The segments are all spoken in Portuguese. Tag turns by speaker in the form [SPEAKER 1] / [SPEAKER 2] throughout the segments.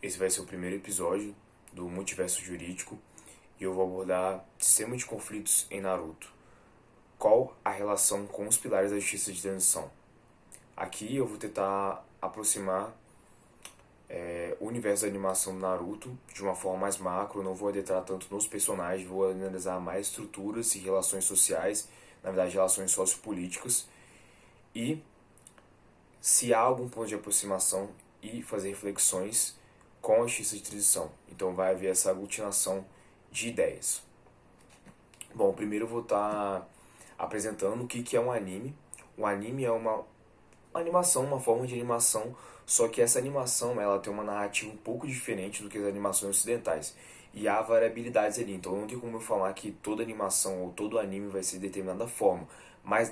[SPEAKER 1] Esse vai ser o primeiro episódio do Multiverso Jurídico e eu vou abordar sistema de conflitos em Naruto. Qual a relação com os pilares da justiça de transição? Aqui eu vou tentar aproximar o universo da animação do Naruto de uma forma mais macro, eu não vou adentrar tanto nos personagens, vou analisar mais estruturas e relações sociais, na verdade relações sociopolíticas, e se há algum ponto de aproximação e fazer reflexões com a justiça de transição. Então vai haver essa aglutinação de ideias. Bom, primeiro eu vou estar apresentando o que é um anime. Um anime é uma animação, uma forma de animação, só que essa animação ela tem uma narrativa um pouco diferente do que as animações ocidentais. E há variabilidades ali, então não tem como eu falar que toda animação ou todo anime vai ser de determinada forma. Mas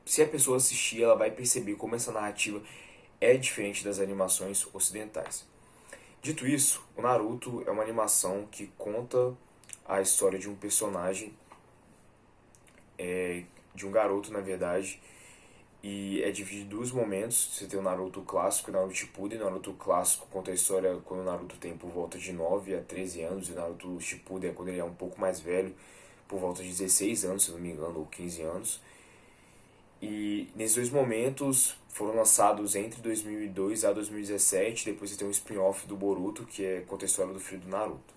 [SPEAKER 1] se a pessoa assistir, ela vai perceber como essa narrativa é diferente das animações ocidentais. Dito isso, o Naruto é uma animação que conta a história de um personagem, de um garoto na verdade, e é dividido em dois momentos. Você tem o Naruto clássico e o Naruto Shippuden. O Naruto clássico conta a história quando o Naruto tem por volta de 9 a 13 anos, e o Naruto Shippuden é quando ele é um pouco mais velho, por volta de 16 anos, se não me engano, ou 15 anos. E nesses dois momentos foram lançados entre 2002 a 2017. Depois você tem um spin-off do Boruto, que conta a história do filho do Naruto.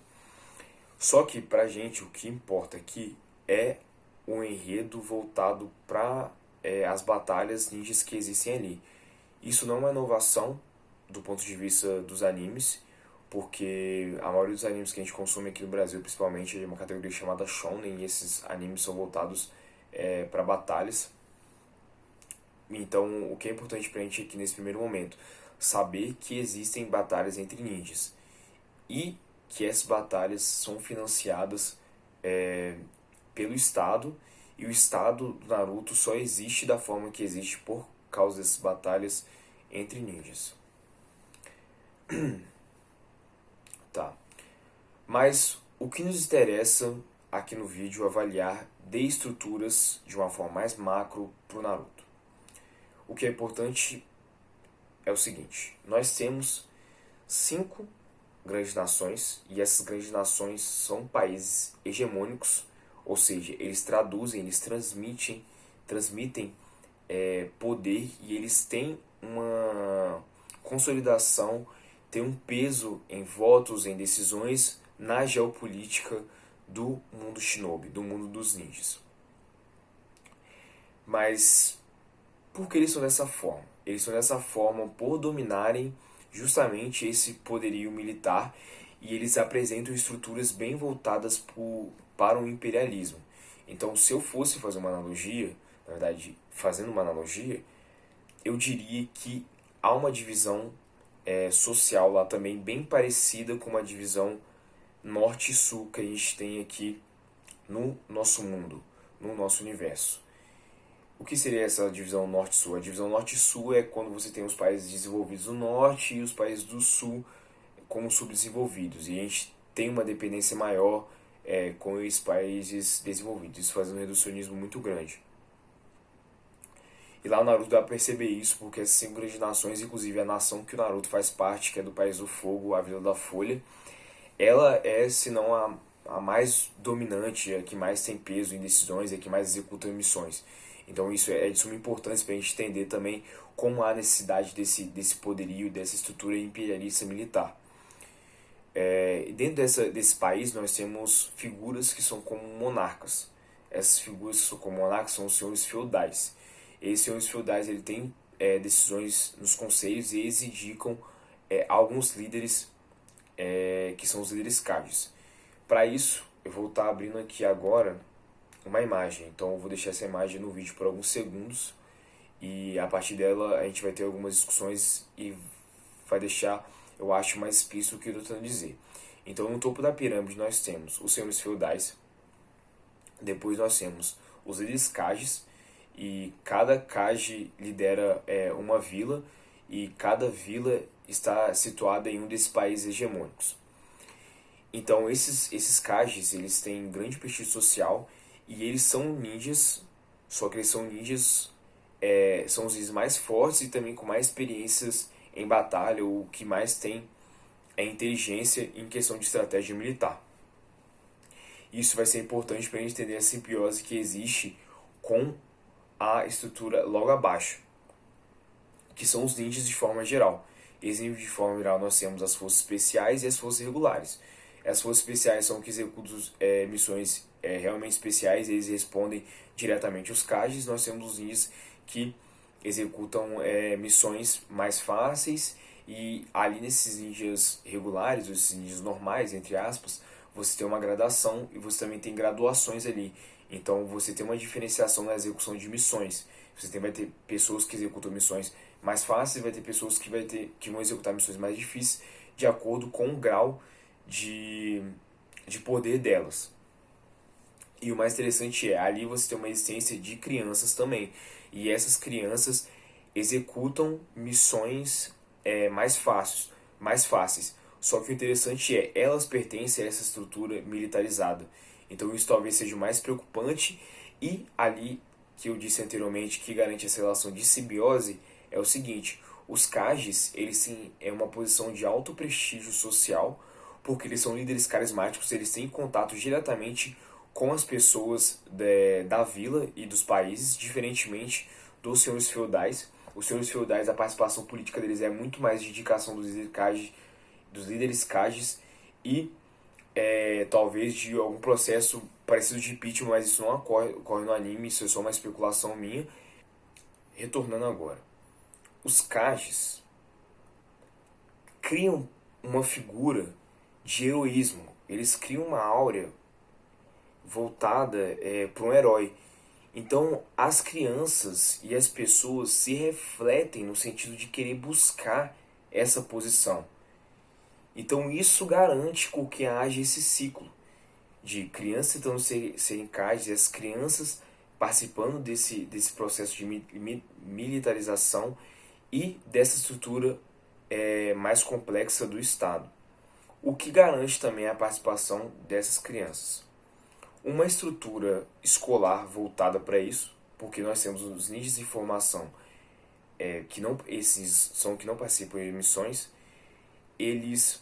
[SPEAKER 1] Só que pra gente o que importa aqui é o enredo voltado para as batalhas ninjas que existem ali. Isso não é uma inovação do ponto de vista dos animes, porque a maioria dos animes que a gente consome aqui no Brasil, principalmente, é uma categoria chamada Shonen, e esses animes são voltados para batalhas. Então, o que é importante pra gente aqui nesse primeiro momento? Saber que existem batalhas entre ninjas e que essas batalhas são financiadas pelo Estado, e o Estado do Naruto só existe da forma que existe por causa dessas batalhas entre ninjas. Tá. Mas o que nos interessa aqui no vídeo é avaliar de estruturas de uma forma mais macro pro Naruto. O que é importante é o seguinte: nós temos 5 grandes nações, e essas grandes nações são países hegemônicos, ou seja, eles traduzem, eles transmitem poder, e eles têm uma consolidação, têm um peso em votos, em decisões na geopolítica do mundo shinobi, do mundo dos ninjas. Mas por que eles são dessa forma? Eles são dessa forma por dominarem justamente esse poderio militar, e eles apresentam estruturas bem voltadas para o imperialismo. Então, se eu fosse fazer uma analogia, na verdade, fazendo uma analogia, eu diria que há uma divisão social lá também bem parecida com uma divisão norte e sul que a gente tem aqui no nosso mundo, no nosso universo. O que seria essa divisão norte-sul? A divisão norte-sul é quando você tem os países desenvolvidos do norte e os países do sul como subdesenvolvidos. E a gente tem uma dependência maior com os países desenvolvidos. Isso faz um reducionismo muito grande. E lá no Naruto dá pra perceber isso, porque essas 5 grandes nações, inclusive a nação que o Naruto faz parte, que é do País do Fogo, a Vila da Folha, ela é, se não a mais dominante, a que mais tem peso em decisões, a que mais executa missões. Então isso é de suma importância para a gente entender também como há necessidade desse poderio, dessa estrutura imperialista militar. Dentro desse país nós temos figuras que são como monarcas. Essas figuras que são como monarcas são os senhores feudais. Esses senhores feudais ele têm decisões nos conselhos, e eles indicam alguns líderes que são os líderes Kages. Para isso, eu vou estar abrindo aqui agora uma imagem. Então eu vou deixar essa imagem no vídeo por alguns segundos, e a partir dela a gente vai ter algumas discussões e vai deixar, eu acho, mais explícito o que eu estou tentando dizer. Então no topo da pirâmide nós temos os senhores feudais, depois nós temos os líderes Kages, e cada Kage lidera uma vila, e cada vila está situada em um desses países hegemônicos. Então esses Kages, eles têm grande prestígio social, e eles são ninjas, só que eles são ninjas, são os ninjas mais fortes e também com mais experiências em batalha, ou que mais tem é inteligência em questão de estratégia militar. Isso vai ser importante para a gente entender a simbiose que existe com a estrutura logo abaixo, que são os ninjas de forma geral. Exemplo de forma geral, nós temos as forças especiais e as forças regulares. As forças especiais são que executam missões realmente especiais, eles respondem diretamente aos CAGs. Nós temos os ninjas que executam missões mais fáceis, e ali nesses ninjas regulares, ou esses ninjas normais, entre aspas, você tem uma gradação e você também tem graduações ali. Então você tem uma diferenciação na execução de missões. Vai ter pessoas que executam missões mais fáceis, vai ter pessoas que vão executar missões mais difíceis, de acordo com o grau de poder delas. E o mais interessante ali você tem uma existência de crianças também. E essas crianças executam missões mais fáceis. Só que o interessante elas pertencem a essa estrutura militarizada. Então isso talvez seja o mais preocupante, e ali que eu disse anteriormente que garante essa relação de simbiose é o seguinte: os CAGs, eles sim é uma posição de alto prestígio social, porque eles são líderes carismáticos, eles têm contato diretamente com as pessoas da vila e dos países, diferentemente dos senhores feudais. Os senhores feudais, a participação política deles é muito mais de indicação dos líderes CAGs e talvez de algum processo parecido de impeachment, mas isso não ocorre no anime, isso é só uma especulação minha. Retornando agora. Os Kages criam uma figura de heroísmo. Eles criam uma áurea voltada para um herói. Então, as crianças e as pessoas se refletem no sentido de querer buscar essa posição. Então, isso garante com que haja esse ciclo de crianças tentando serem Kages e as crianças participando desse processo de militarização e dessa estrutura mais complexa do Estado. O que garante também a participação dessas crianças. Uma estrutura escolar voltada para isso, porque nós temos os ninjas de formação, esses são que não participam de missões, eles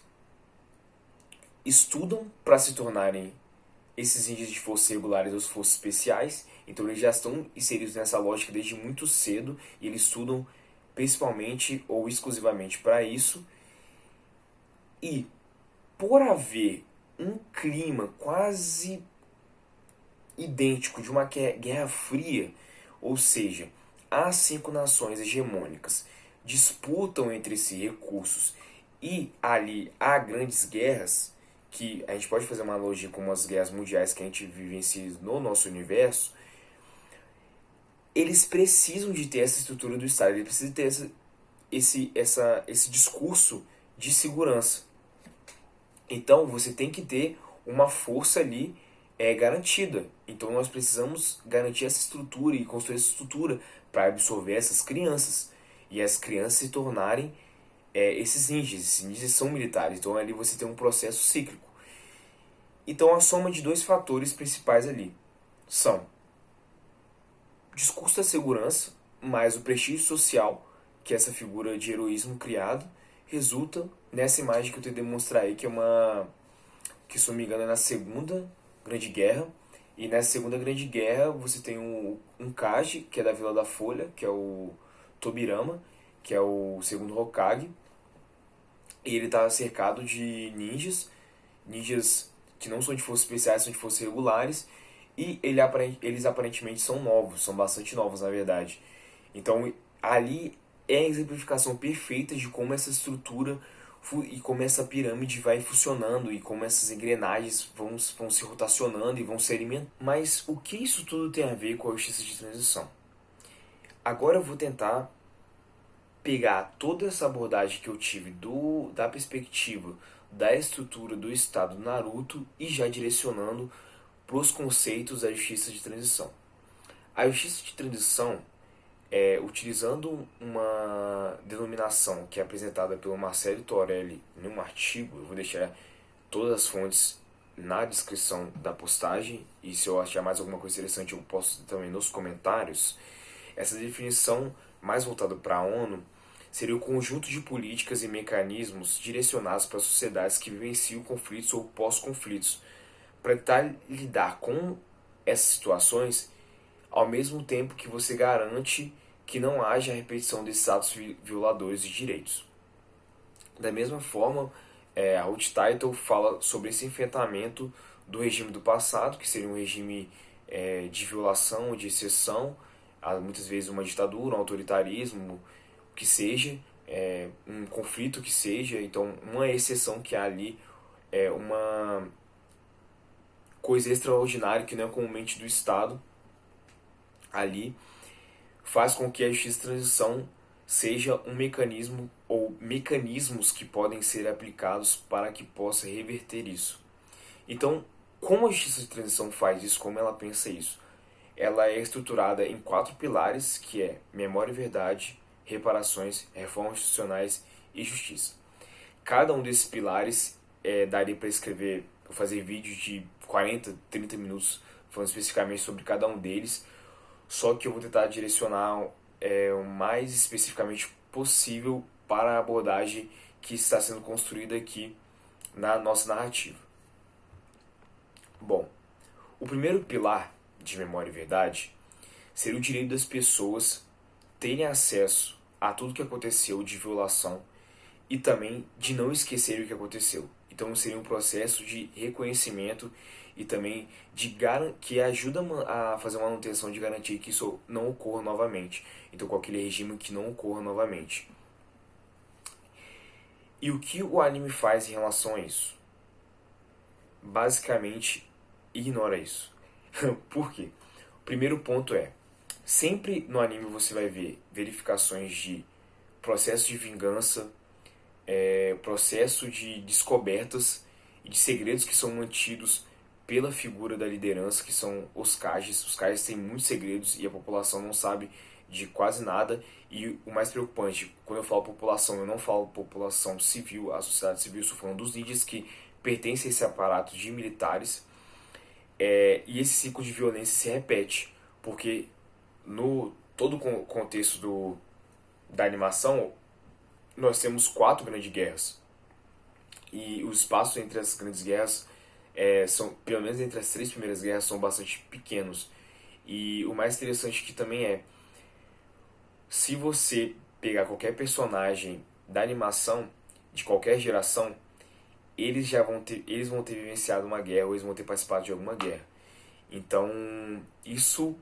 [SPEAKER 1] estudam para se tornarem esses ninjas de forças regulares ou forças especiais. Então eles já estão inseridos nessa lógica desde muito cedo, e eles estudam principalmente ou exclusivamente para isso. E por haver um clima quase idêntico de uma guerra fria, ou seja, as 5 nações hegemônicas disputam entre si recursos, e ali há grandes guerras, que a gente pode fazer uma analogia com as guerras mundiais que a gente vivencia no nosso universo. Eles precisam de ter essa estrutura do Estado, eles precisam ter esse discurso de segurança. Então você tem que ter uma força ali garantida. Então nós precisamos garantir essa estrutura e construir essa estrutura para absorver essas crianças, e as crianças se tornarem esses ninjas. Esses ninjas são militares, então ali você tem um processo cíclico. Então a soma de 2 fatores principais ali são discurso da segurança mais o prestígio social que essa figura de heroísmo criado resulta nessa imagem que eu tentei demonstrar aí, que se não me engano é na Segunda Grande Guerra. E nessa Segunda Grande Guerra você tem um Kage, que é da Vila da Folha, que é o Tobirama, que é o segundo Hokage, e ele está cercado de ninjas que não são de forças especiais, são de forças regulares, e eles aparentemente são novos, são bastante novos na verdade. Então ali é a exemplificação perfeita de como essa estrutura e como essa pirâmide vai funcionando, e como essas engrenagens vão se rotacionando e vão se alimentando. Mas o que isso tudo tem a ver com a justiça de transição? Agora eu vou tentar pegar toda essa abordagem que eu tive da perspectiva da estrutura do Estado Naruto e já direcionando para os conceitos da justiça de transição. A justiça de transição, utilizando uma denominação que é apresentada pelo Marcelo Torelli em um artigo, eu vou deixar todas as fontes na descrição da postagem, e se eu achar mais alguma coisa interessante eu posto também nos comentários. Essa definição mais voltada para a ONU seria o conjunto de políticas e mecanismos direcionados para sociedades que vivenciam conflitos ou pós-conflitos, para tentar lidar com essas situações, ao mesmo tempo que você garante que não haja repetição desses atos violadores de direitos. Da mesma forma, a Ruth Title fala sobre esse enfrentamento do regime do passado, que seria um regime de violação, de exceção, muitas vezes uma ditadura, um autoritarismo, que seja, um conflito que seja, então uma exceção que há ali é uma coisa extraordinária que não é comumente do Estado ali, faz com que a justiça de transição seja um mecanismo ou mecanismos que podem ser aplicados para que possa reverter isso. Então, como a justiça de transição faz isso, como ela pensa isso? Ela é estruturada em 4 pilares, que é memória e verdade, reparações, reformas institucionais e justiça. Cada um desses pilares daria para escrever, fazer vídeos de 40, 30 minutos falando especificamente sobre cada um deles, só que eu vou tentar direcionar o mais especificamente possível para a abordagem que está sendo construída aqui na nossa narrativa. Bom, o primeiro pilar de memória e verdade seria o direito das pessoas terem acesso a tudo que aconteceu de violação e também de não esquecer o que aconteceu. Então seria um processo de reconhecimento e também que ajuda a fazer uma manutenção de garantir que isso não ocorra novamente. Então com aquele regime que não ocorra novamente. E o que o anime faz em relação a isso? Basicamente, ignora isso. Por quê? O primeiro ponto sempre no anime você vai ver verificações de processo de vingança, processo de descobertas e de segredos que são mantidos pela figura da liderança, que são os Kages. Os Kages têm muitos segredos e a população não sabe de quase nada. E o mais preocupante, quando eu falo população, eu não falo população civil, a sociedade civil, estou falando dos ninjas que pertencem a esse aparato de militares. E esse ciclo de violência se repete, porque no todo o contexto da animação, nós temos 4 grandes guerras. E os espaços entre as grandes guerras, são, pelo menos entre as 3 primeiras guerras, são bastante pequenos. E o mais interessante que também se você pegar qualquer personagem da animação, de qualquer geração, eles vão ter vivenciado uma guerra ou eles vão ter participado de alguma guerra. Então, isso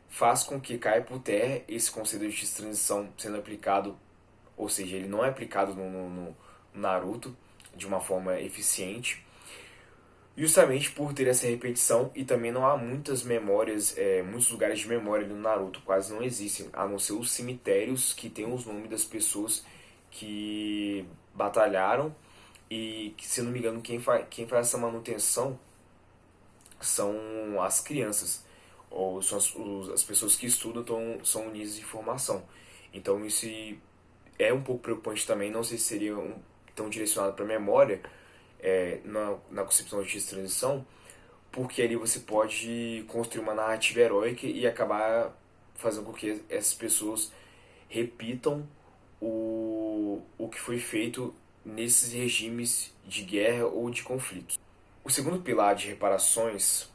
[SPEAKER 1] faz com que caia por terra esse conceito de justiça de transição sendo aplicado, ou seja, ele não é aplicado no Naruto de uma forma eficiente, justamente por ter essa repetição, e também não há muitas memórias, muitos lugares de memória no Naruto quase não existem, a não ser os cemitérios que tem os nomes das pessoas que batalharam, e se não me engano quem faz essa manutenção são as crianças, ou são as pessoas que estudam são unidas de formação. Então isso é um pouco preocupante também, não sei se seria tão direcionado para a memória, na concepção de justiça de transição, porque ali você pode construir uma narrativa heróica e acabar fazendo com que essas pessoas repitam o que foi feito nesses regimes de guerra ou de conflitos. O segundo pilar de reparações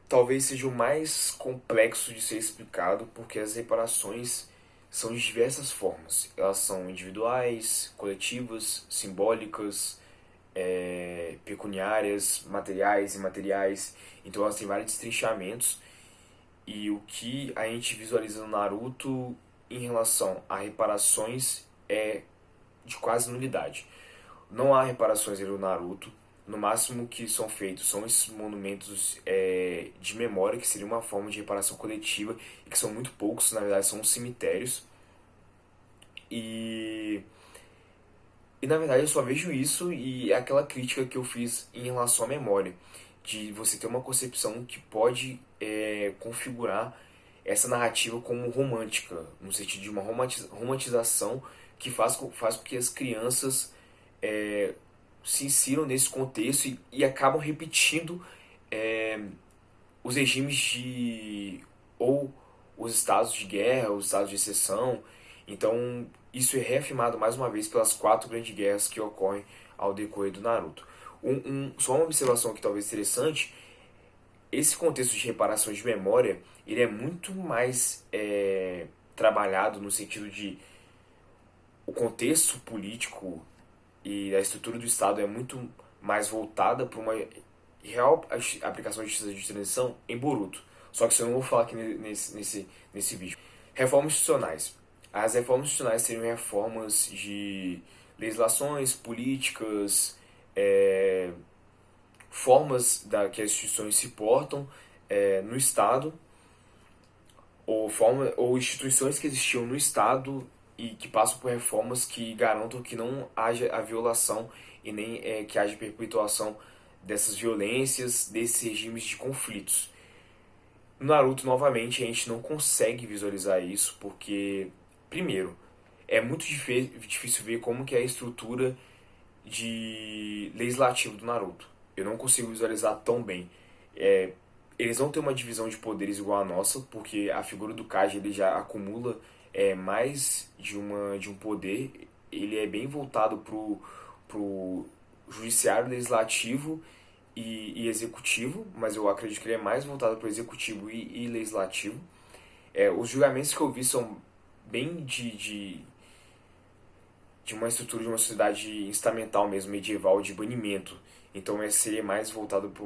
[SPEAKER 1] talvez seja o mais complexo de ser explicado, porque as reparações são de diversas formas. Elas são individuais, coletivas, simbólicas, pecuniárias, materiais e imateriais. Então elas têm vários destrinchamentos. E o que a gente visualiza no Naruto em relação a reparações é de quase nulidade. Não há reparações no Naruto. No máximo que são feitos são esses monumentos de memória, que seria uma forma de reparação coletiva, e que são muito poucos, na verdade são cemitérios. E na verdade eu só vejo isso, e é aquela crítica que eu fiz em relação à memória, de você ter uma concepção que pode configurar essa narrativa como romântica, no sentido de uma romantização que faz com que as crianças se insiram nesse contexto e acabam repetindo os regimes ou os estados de guerra, os estados de exceção, Então, isso é reafirmado mais uma vez pelas 4 grandes guerras que ocorrem ao decorrer do Naruto. Só uma observação que talvez interessante, esse contexto de reparação de memória, ele é muito mais trabalhado no sentido de o contexto político e a estrutura do Estado é muito mais voltada para uma real aplicação de justiça de transição em Boruto. Só que isso eu não vou falar aqui nesse vídeo. Reformas institucionais. As reformas institucionais seriam reformas de legislações, políticas, formas que as instituições se portam no Estado, ou instituições que existiam no Estado e que passam por reformas que garantam que não haja a violação e nem que haja perpetuação dessas violências, desses regimes de conflitos. No Naruto, novamente, a gente não consegue visualizar isso porque, primeiro, é muito difícil ver como que é a estrutura de legislativo do Naruto. Eu não consigo visualizar tão bem. Eles não têm uma divisão de poderes igual a nossa, porque a figura do Kage ele já acumula mais de um poder. Ele é bem voltado pro judiciário, legislativo e executivo, mas eu acredito que ele é mais voltado para o executivo e legislativo. Os julgamentos que eu vi são bem de uma estrutura de uma sociedade estamental mesmo, medieval, de banimento. Então seria mais voltado para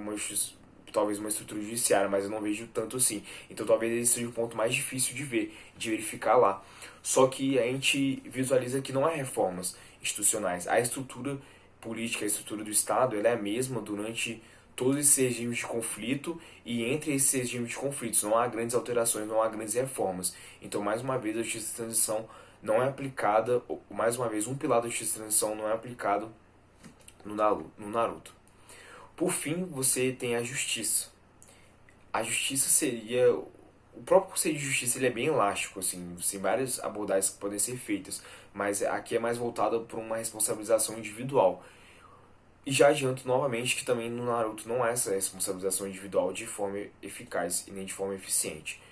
[SPEAKER 1] talvez uma estrutura judiciária, mas eu não vejo tanto assim. Então talvez esse seja o ponto mais difícil de ver, de verificar lá. Só que a gente visualiza que não há reformas institucionais. A estrutura política, a estrutura do Estado, ela é a mesma durante todos esses regimes de conflito e entre esses regimes de conflitos. Não há grandes alterações, não há grandes reformas. Então, mais uma vez, a justiça de transição não é aplicada, mais uma vez, um pilar da justiça de transição não é aplicado no Naruto. Por fim, você tem a justiça. A justiça seria... O próprio conceito de justiça ele é bem elástico, assim, tem várias abordagens que podem ser feitas, mas aqui é mais voltado para uma responsabilização individual. E já adianto novamente que também no Naruto não há essa responsabilização individual de forma eficaz e nem de forma eficiente.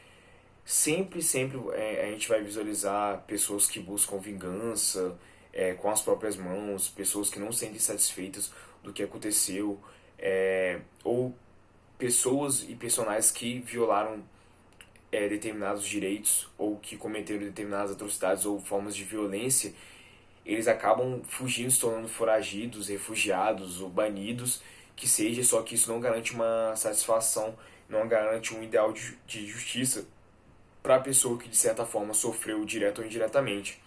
[SPEAKER 1] Sempre a gente vai visualizar pessoas que buscam vingança com as próprias mãos, pessoas que não se sentem satisfeitas do que aconteceu, ou pessoas e personagens que violaram determinados direitos ou que cometeram determinadas atrocidades ou formas de violência. Eles acabam fugindo, se tornando foragidos, refugiados ou banidos, que seja, só que isso não garante uma satisfação, não garante um ideal de justiça para a pessoa que de certa forma sofreu direto ou indiretamente.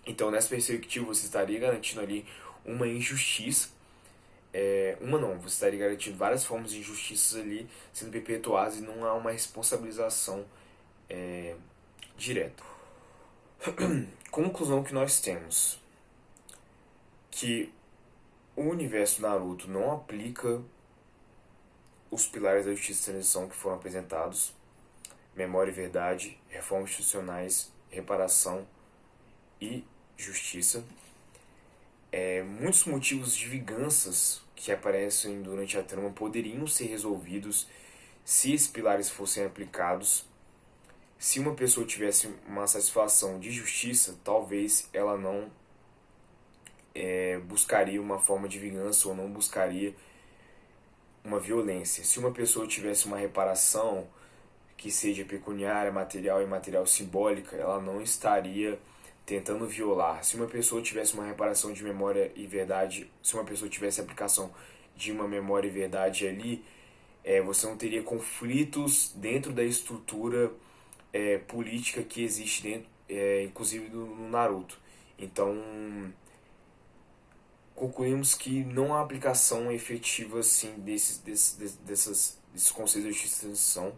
[SPEAKER 1] Então, nessa perspectiva, você estaria garantindo ali uma injustiça, você estaria garantindo várias formas de injustiças ali sendo perpetuadas e não há uma responsabilização direta. Conclusão que nós temos: que o universo Naruto não aplica os pilares da justiça e transição que foram apresentados: memória e verdade, reformas institucionais, reparação e justiça. Muitos motivos de vinganças que aparecem durante a trama poderiam ser resolvidos se esses pilares fossem aplicados. Se uma pessoa tivesse uma satisfação de justiça, talvez ela não buscaria uma forma de vingança ou não buscaria uma violência. Se uma pessoa tivesse uma reparação, que seja pecuniária, material e material simbólica, ela não estaria tentando violar. Se uma pessoa tivesse uma reparação de memória e verdade, se uma pessoa tivesse aplicação de uma memória e verdade ali, você não teria conflitos dentro da estrutura política que existe dentro, inclusive no Naruto. Então, concluímos que não há aplicação efetiva assim, desses conceitos de justiça e transição,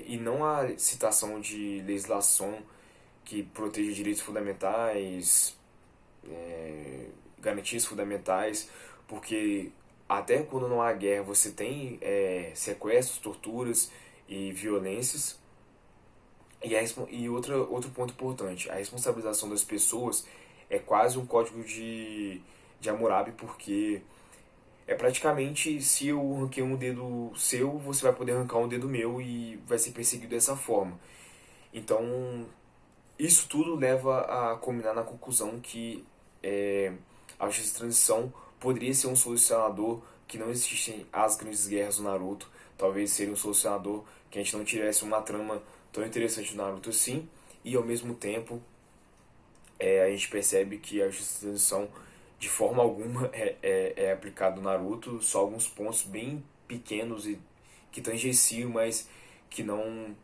[SPEAKER 1] e não há citação de legislação que proteja direitos fundamentais, garantias fundamentais, porque até quando não há guerra você tem sequestros, torturas e violências. E outro ponto importante: a responsabilização das pessoas é quase um código de Hammurabi, porque praticamente, se eu arranquei um dedo seu, você vai poder arrancar um dedo meu e vai ser perseguido dessa forma. Então, Isso tudo leva a culminar na conclusão que a justiça de transição poderia ser um solucionador que não existissem as grandes guerras do Naruto. Talvez seria um solucionador que a gente não tivesse uma trama tão interessante do Naruto assim. E ao mesmo tempo, a gente percebe que a justiça de transição de forma alguma é aplicado no Naruto. Só alguns pontos bem pequenos e que tangenciam, mas que não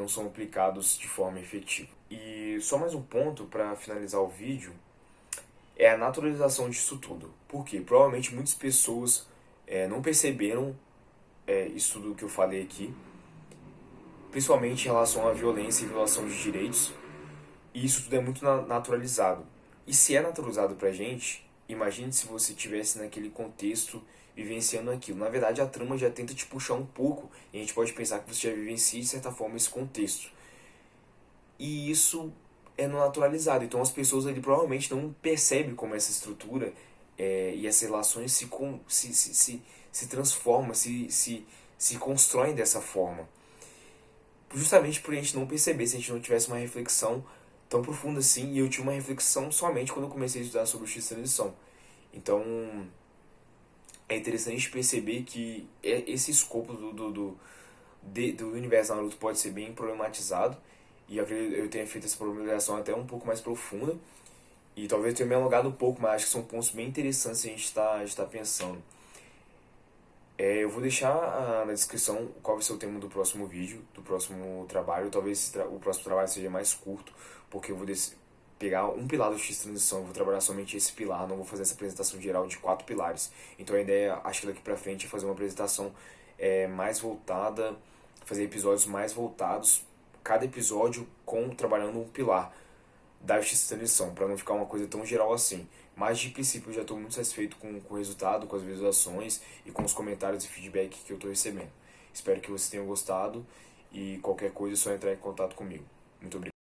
[SPEAKER 1] são aplicados de forma efetiva. E só mais um ponto para finalizar o vídeo é a naturalização disso tudo. Por quê? Provavelmente muitas pessoas não perceberam isso tudo que eu falei aqui, principalmente em relação à violência e violação de direitos, e isso tudo é muito naturalizado. E se é naturalizado pra gente, imagine se você estivesse naquele contexto vivenciando aquilo. Na verdade, a trama já tenta te puxar um pouco, e a gente pode pensar que você já vivencia, de certa forma, esse contexto. E isso é no naturalizado. Então as pessoas ali provavelmente não percebem como essa estrutura e essas relações se transformam, se constroem dessa forma. Justamente por a gente não perceber, se a gente não tivesse uma reflexão tão profunda assim. E eu tive uma reflexão somente quando eu comecei a estudar sobre justiça e transição. Então é interessante perceber que esse escopo do universo Naruto pode ser bem problematizado. E eu tenha feito essa problematização até um pouco mais profunda. E talvez eu tenha me alongado um pouco, mas acho que são pontos bem interessantes a gente está pensando. Eu vou deixar na descrição qual vai ser o tema do próximo vídeo, do próximo trabalho. Talvez o próximo trabalho seja mais curto, porque eu vou pegar um pilar do X Transição, eu vou trabalhar somente esse pilar, não vou fazer essa apresentação geral de 4 pilares. Então a ideia, acho que daqui pra frente, é fazer uma apresentação mais voltada, fazer episódios mais voltados, cada episódio trabalhando um pilar da justiça de transição, para não ficar uma coisa tão geral assim. Mas de princípio eu já estou muito satisfeito com o resultado, com as visualizações e com os comentários e feedback que eu estou recebendo. Espero que vocês tenham gostado e qualquer coisa é só entrar em contato comigo. Muito obrigado.